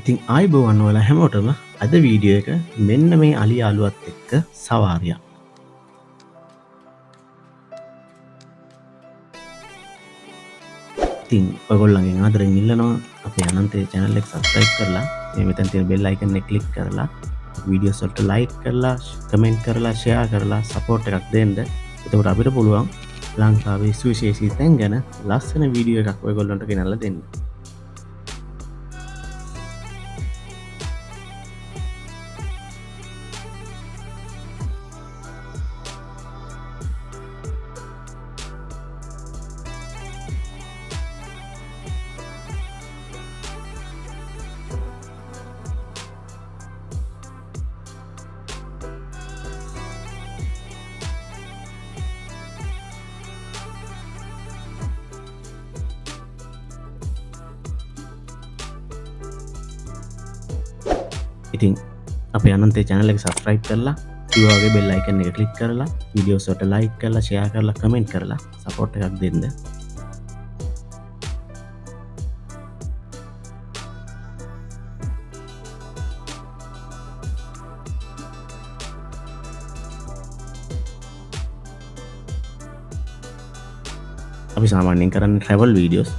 ඉතින් ආයිබෝවන් ඔයාලා හැමෝටම අද වීඩියෝ එක මෙන්න මේ අලි යාළුවත් එක්ක සවාරියක්. ඉතින් ඔයගොල්ලන්ගෙන් ආදරෙන් ඉල්ලනවා අපේ අනන්තේ channel එක subscribe කරලා මේ මෙතන තියෙන bell icon එක click කරලා වීඩියෝස් වලට like කරලා comment කරලා share කරලා support එකක් දෙන්න. එතකොට අපිට පුළුවන් ලංකාවේ සුවිශේෂී තැන් ගැන ලස්සන වීඩියෝ එකක් ඔයගොල්ලන්ට ගෙනල්ලා දෙන්න. ඉතින් අපේ අනන්තේ channel එක subscribe කරලා ඒ වගේ bell icon එක click කරලා videos වලට like කරලා share කරලා comment කරලා support එකක් දෙන්න. අපි සාමාන්‍යයෙන් කරන්නේ travel videos.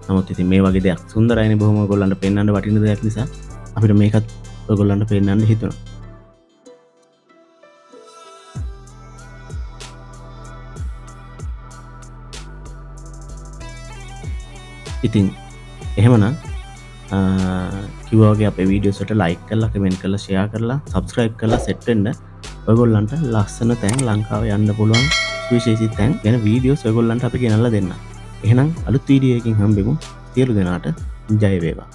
නමුත් ඉතින් මේ වගේ දෙයක් සුන්දරයිනේ බොහොම ඔයගොල්ලන්ට පෙන්වන්න වටින දෙයක් නිසා අපිට මේකත් ඔයගොල්ලන්ට පෙන්වන්න හිතුණා. ඉතින් එහෙමනම් කිව්වා වගේ අපේ වීඩියෝස් වලට like කරලා comment කරලා share කරලා subscribe කරලා set වෙන්න. ඔයගොල්ලන්ට ලස්සන තැන් ලංකාවේ යන්න පුළුවන් විශේෂී තැන් ගැන වීඩියෝස් ඔයගොල්ලන්ට අපි ගෙනල්ලා දෙන්න. එහෙනම් අලුත් වීඩියෝ එකකින් හම්බෙමු. සියලු දෙනාට ජය වේවා.